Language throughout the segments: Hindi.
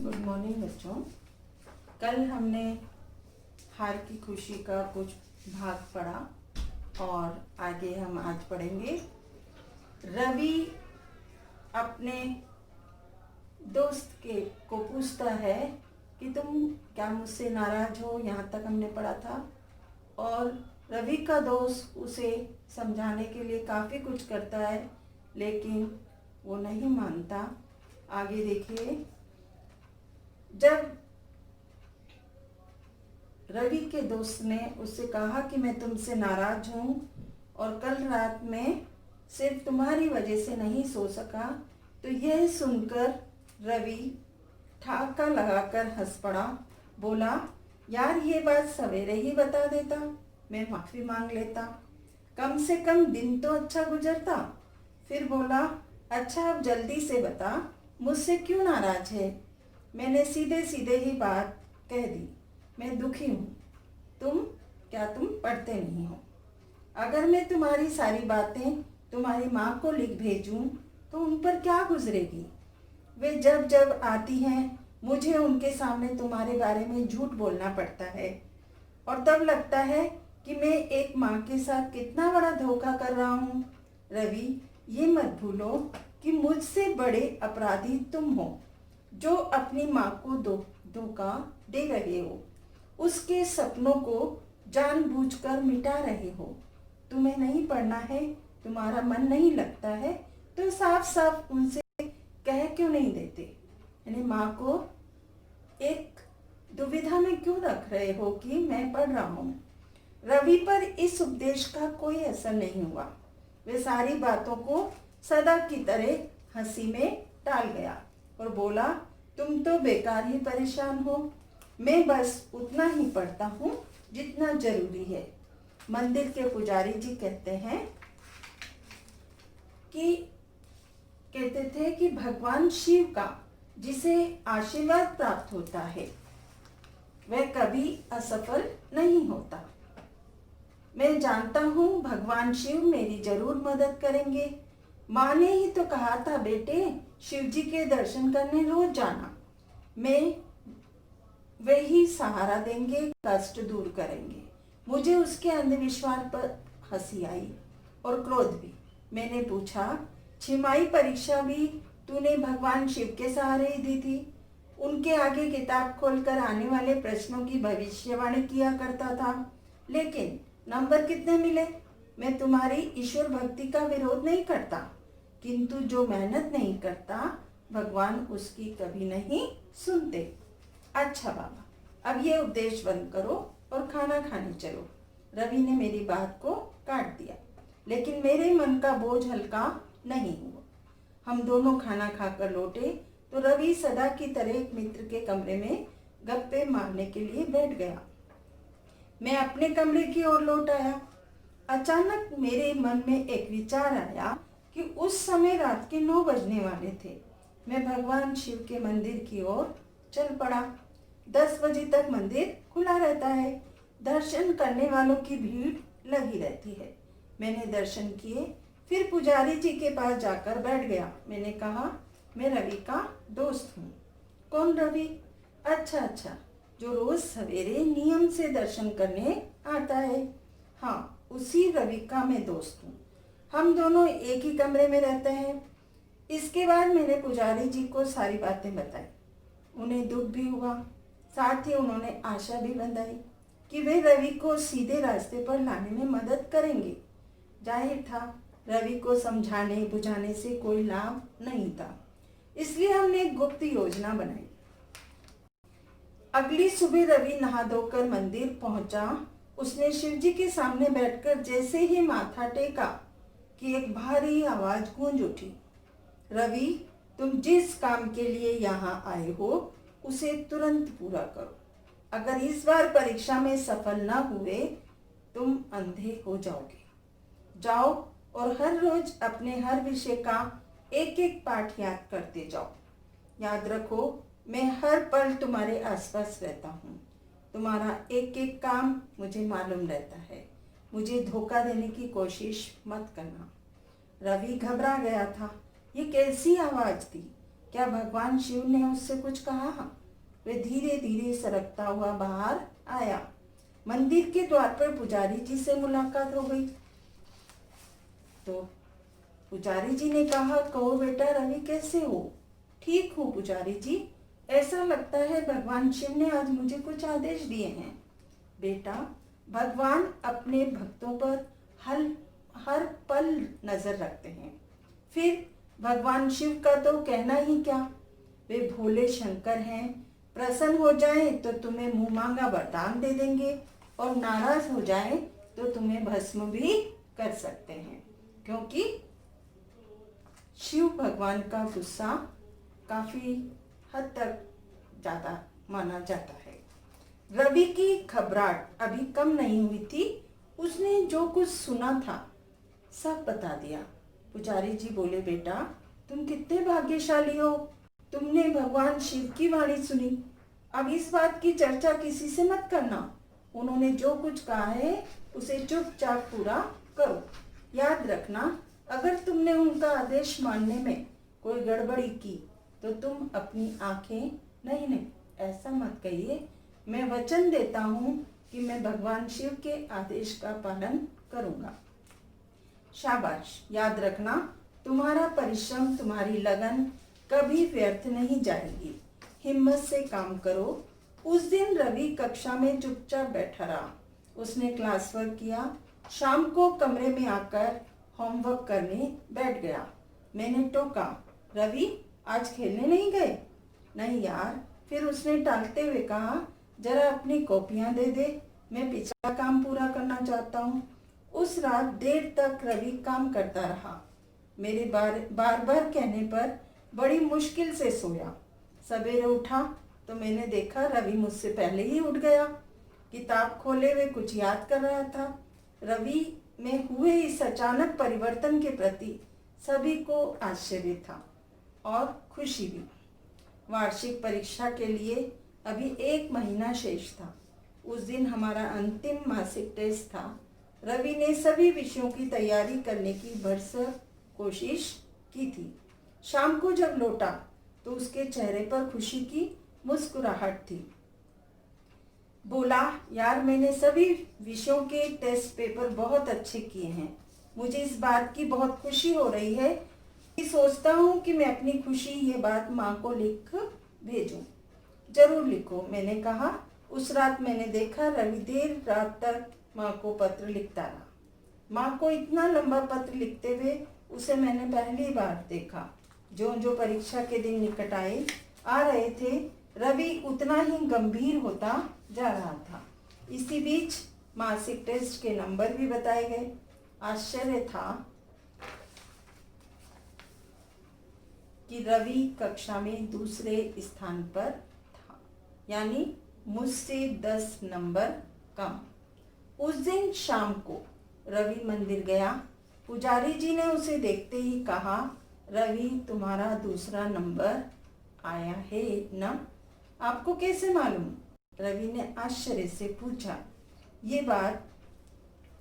गुड मॉर्निंग बच्चों। कल हमने हार की खुशी का कुछ भाग पढ़ा और आगे हम आज पढ़ेंगे। रवि अपने दोस्त को पूछता है कि तुम क्या मुझसे नाराज हो। यहाँ तक हमने पढ़ा था और रवि का दोस्त उसे समझाने के लिए काफ़ी कुछ करता है, लेकिन वो नहीं मानता। आगे देखिए, जब रवि के दोस्त ने उससे कहा कि मैं तुमसे नाराज हूँ और कल रात में सिर्फ तुम्हारी वजह से नहीं सो सका, तो यह सुनकर रवि ठाका लगाकर हंस पड़ा। बोला, यार ये बात सवेरे ही बता देता, मैं माफ़ी मांग लेता, कम से कम दिन तो अच्छा गुजरता। फिर बोला, अच्छा अब जल्दी से बता, मुझसे क्यों नाराज है। मैंने सीधे सीधे ही बात कह दी, मैं दुखी हूँ। तुम पढ़ते नहीं हो। अगर मैं तुम्हारी सारी बातें तुम्हारी माँ को लिख भेजूं तो उन पर क्या गुजरेगी। वे जब जब आती हैं मुझे उनके सामने तुम्हारे बारे में झूठ बोलना पड़ता है और तब लगता है कि मैं एक माँ के साथ कितना बड़ा धोखा कर रहा हूँ। रवि, ये मत भूलो कि मुझसे बड़े अपराधी तुम हो, जो अपनी माँ को धोखा दे रहे हो, उसके सपनों को जानबूझकर मिटा रहे हो। तुम्हें नहीं पढ़ना है, तुम्हारा मन नहीं लगता है, तो साफ साफ उनसे कह क्यों नहीं देते। यानी माँ को एक दुविधा में क्यों रख रहे हो कि मैं पढ़ रहा हूँ। रवि पर इस उपदेश का कोई असर नहीं हुआ। वे सारी बातों को सदा की तरह हंसी में टाल गया और बोला, तुम तो बेकार ही परेशान हो, मैं बस उतना ही पढ़ता हूँ जितना जरूरी है। मंदिर के पुजारी जी कहते थे कि भगवान शिव का जिसे आशीर्वाद प्राप्त होता है वह कभी असफल नहीं होता। मैं जानता हूँ भगवान शिव मेरी जरूर मदद करेंगे। माँ ने ही तो कहा था, बेटे शिव जी के दर्शन करने रोज जाना, मैं वही सहारा देंगे, कष्ट दूर करेंगे। मुझे उसके अंधविश्वास पर हंसी आई और क्रोध भी। मैंने पूछा, छिमाही परीक्षा भी तूने भगवान शिव के सहारे ही दी थी। उनके आगे किताब खोलकर आने वाले प्रश्नों की भविष्यवाणी किया करता था, लेकिन नंबर कितने मिले। मैं तुम्हारी ईश्वर भक्ति का विरोध नहीं करता, किंतु जो मेहनत नहीं करता भगवान उसकी कभी नहीं सुनते। अच्छा बाबा, अब ये उपदेश बंद करो और खाना खाने चलो। रवि ने मेरी बात को काट दिया, लेकिन मेरे मन का बोझ हल्का नहीं हुआ। हम दोनों खाना खाकर लौटे तो रवि सदा की तरह एक मित्र के कमरे में गप्पे मारने के लिए बैठ गया। मैं अपने कमरे की ओर लौट आया। अचानक मेरे मन में एक विचार आया कि उस समय रात के 9 बजने वाले थे। मैं भगवान शिव के मंदिर की ओर चल पड़ा। 10 बजे तक मंदिर खुला रहता है, दर्शन करने वालों की भीड़ लगी रहती है। मैंने दर्शन किए, फिर पुजारी जी के पास जाकर बैठ गया। मैंने कहा, मैं रवि का दोस्त हूँ। कौन रवि? अच्छा, जो रोज सवेरे नियम से दर्शन करने आता है। हाँ, उसी रवि का मैं दोस्त हूँ। हम दोनों एक ही कमरे में रहते हैं। इसके बाद मैंने पुजारी जी को सारी बातें बताई। उन्हें दुख भी हुआ, साथ ही उन्होंने आशा भी बंधाई कि वे रवि को सीधे रास्ते पर लाने में मदद करेंगे। जाहिर था रवि को समझाने बुझाने से कोई लाभ नहीं था, इसलिए हमने एक गुप्त योजना बनाई। अगली सुबह रवि नहा धोकर मंदिर पहुंचा। उसने शिवजी के सामने बैठकर जैसे ही माथा टेका कि एक भारी आवाज गूंज उठी, रवि, तुम जिस काम के लिए यहाँ आए हो उसे तुरंत पूरा करो। अगर इस बार परीक्षा में सफल न हुए तुम अंधे हो जाओगे। जाओ और हर रोज अपने हर विषय का एक एक पाठ याद करते जाओ। याद रखो, मैं हर पल तुम्हारे आसपास रहता हूँ। तुम्हारा एक एक काम मुझे मालूम रहता है। मुझे धोखा देने की कोशिश मत करना। रवि घबरा गया था। ये कैसी आवाज थी? क्या भगवान शिव ने उससे कुछ कहा? वे धीरे धीरे सरकता हुआ बाहर आया। मंदिर के द्वार पर पुजारी जी से मुलाकात हो गई। तो पुजारी जी ने कहा, कहो बेटा रवि, कैसे हो? ठीक हूँ पुजारी जी, ऐसा लगता है भगवान शिव ने आज मुझे कुछ आदेश दिए हैं। बेटा, भगवान अपने भक्तों पर हर पल नजर रखते हैं। फिर भगवान शिव का तो कहना ही क्या, वे भोले शंकर हैं। प्रसन्न हो जाएं तो तुम्हें मुंह मांगा वरदान दे देंगे, और नाराज हो जाएं तो तुम्हें भस्म भी कर सकते हैं, क्योंकि शिव भगवान का गुस्सा काफी हद तक ज्यादा माना जाता है। रवि की घबराहट अभी कम नहीं हुई थी। उसने जो कुछ सुना था सब बता दिया। पुजारी जी बोले, बेटा तुम कितने भाग्यशाली हो, तुमने भगवान शिव की वाणी सुनी। अब इस बात की चर्चा किसी से मत करना। उन्होंने जो कुछ कहा है उसे चुपचाप पूरा करो। याद रखना, अगर तुमने उनका आदेश मानने में कोई गड़बड़ी की तो तुम अपनी आंखें नहीं, ऐसा मत कहिए। मैं वचन देता हूँ कि मैं भगवान शिव के आदेश का पालन करूँगा। शाबाश, याद रखना, तुम्हारा परिश्रम, तुम्हारी लगन कभी व्यर्थ नहीं जाएगी। हिम्मत से काम करो। उस दिन रवि कक्षा में चुपचाप बैठा रहा। उसने क्लास वर्क किया। शाम को कमरे में आकर होमवर्क करने बैठ गया। मैंने टोका, रवि आज खेलने नहीं गए? नहीं यार। फिर उसने टालते हुए कहा, जरा अपनी कॉपियां दे दे, मैं पिछला काम पूरा करना चाहता हूँ। उस रात देर तक रवि काम करता रहा। मेरे बार बार कहने पर बड़ी मुश्किल से सोया। सवेरे उठा तो मैंने देखा रवि मुझसे पहले ही उठ गया। किताब खोले हुए कुछ याद कर रहा था। रवि में हुए इस अचानक परिवर्तन के प्रति सभी को आश्चर्य था और खुशी भी। वार्षिक परीक्षा के लिए अभी 1 महीना शेष था। उस दिन हमारा अंतिम मासिक टेस्ट था। रवि ने सभी विषयों की तैयारी करने की भरसक कोशिश की थी। शाम को जब लौटा तो उसके चेहरे पर खुशी की मुस्कुराहट थी। बोला, यार मैंने सभी विषयों के टेस्ट पेपर बहुत अच्छे किए हैं। मुझे इस बात की बहुत खुशी हो रही है कि सोचता हूँ कि मैं अपनी खुशी ये बात माँ को लिख भेजूं। जरूर लिखो, मैंने कहा। उस रात मैंने देखा रवि देर रात तक माँ को पत्र लिखता रहा। माँ को इतना लंबा पत्र लिखते हुए उसे मैंने पहली बार देखा। जो परीक्षा के दिन निकट आ रहे थे, रवि उतना ही गंभीर होता जा रहा था। इसी बीच मासिक टेस्ट के नंबर भी बताए गए। आश्चर्य था कि रवि कक्षा में दूसरे स्थान पर था, यानी मुझसे 10 नंबर कम। उस दिन शाम को रवि मंदिर गया। पुजारी जी ने उसे देखते ही कहा, रवि तुम्हारा दूसरा नंबर आया है ना? आपको कैसे मालूम? रवि ने आश्चर्य से पूछा। ये बात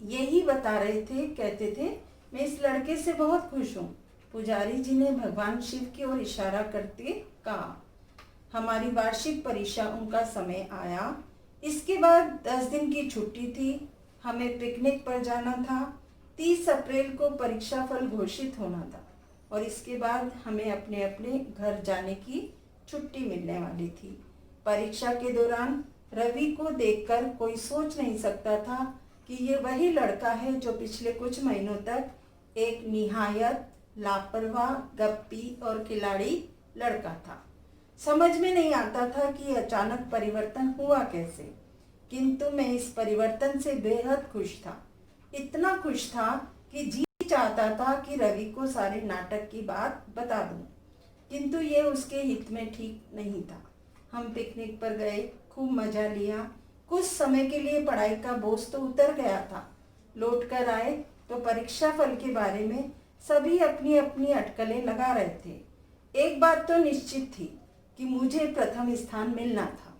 यही बता रहे थे, कहते थे मैं इस लड़के से बहुत खुश हूँ। पुजारी जी ने भगवान शिव की ओर इशारा करते कहा। हमारी वार्षिक परीक्षा उनका समय आया। इसके बाद 10 दिन की छुट्टी थी। हमें पिकनिक पर जाना था। 30 अप्रैल को परीक्षा फल घोषित होना था और इसके बाद हमें अपने अपने घर जाने की छुट्टी मिलने वाली थी। परीक्षा के दौरान रवि को देखकर कोई सोच नहीं सकता था कि ये वही लड़का है जो पिछले कुछ महीनों तक एक निहायत लापरवाह, गप्पी और खिलाड़ी लड़का था। समझ में नहीं आता था कि अचानक परिवर्तन हुआ कैसे, किंतु मैं इस परिवर्तन से बेहद खुश था। इतना खुश था कि जी चाहता था कि रवि को सारे नाटक की बात बता दूं, किंतु ये उसके हित में ठीक नहीं था। हम पिकनिक पर गए, खूब मजा लिया। कुछ समय के लिए पढ़ाई का बोझ तो उतर गया था। लौट कर आए तो परीक्षा फल के बारे में सभी अपनी अपनी अटकलें लगा रहे थे। एक बात तो निश्चित थी कि मुझे प्रथम स्थान मिलना था,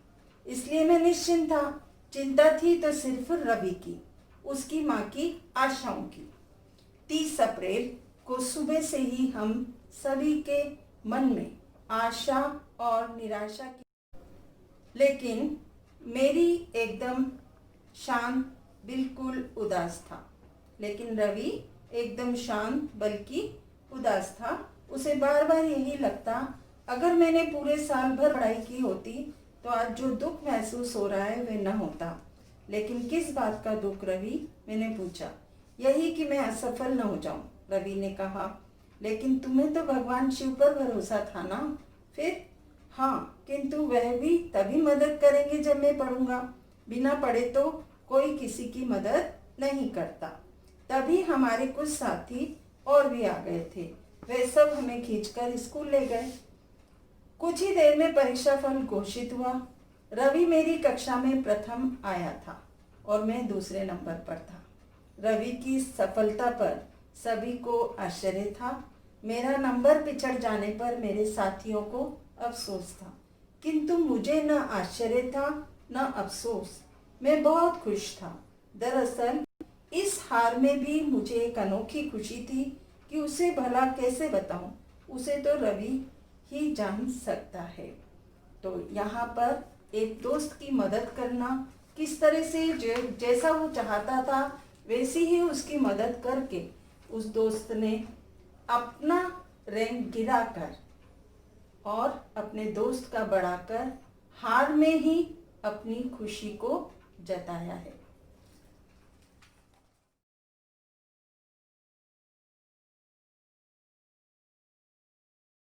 इसलिए मैं निश्चिंत था। चिंता थी तो सिर्फ रवि की, उसकी माँ की आशाओं की। 30 अप्रैल को सुबह से ही हम सभी के मन में आशा और निराशा की, लेकिन मेरी एकदम शांत, बिल्कुल उदास था। लेकिन रवि एकदम शांत बल्कि उदास था। उसे बार बार यही लगता, अगर मैंने पूरे साल भर पढ़ाई की होती तो आज जो दुख महसूस हो रहा है वह न होता। लेकिन किस बात का दुख रवि? मैंने पूछा। यही कि मैं असफल न हो जाऊं, रवि ने कहा। लेकिन तुम्हें तो भगवान शिव पर भरोसा था ना? फिर? हाँ, किंतु वह भी तभी मदद करेंगे जब मैं पढ़ूंगा। बिना पढ़े तो कोई किसी की मदद नहीं करता। तभी हमारे कुछ साथी और भी आ गए थे। वे सब हमें खींचकर स्कूल ले गए। कुछ ही देर में परीक्षा फल घोषित हुआ। रवि मेरी कक्षा में प्रथम आया था और मैं दूसरे नंबर पर था। रवि की सफलता पर सभी को आश्चर्य था। मेरा नंबर पिछड़ जाने पर मेरे साथियों को अफसोस था, किंतु मुझे न आश्चर्य था न अफसोस। मैं बहुत खुश था। दरअसल इस हार में भी मुझे एक अनोखी खुशी थी कि उसे भला कैसे बताऊं। उसे तो रवि ही जान सकता है। तो यहाँ पर एक दोस्त की मदद करना, किस तरह से जैसा वो चाहता था वैसी ही उसकी मदद करके उस दोस्त ने अपना रैंक गिराकर और अपने दोस्त का बढ़ाकर हार में ही अपनी खुशी को जताया है।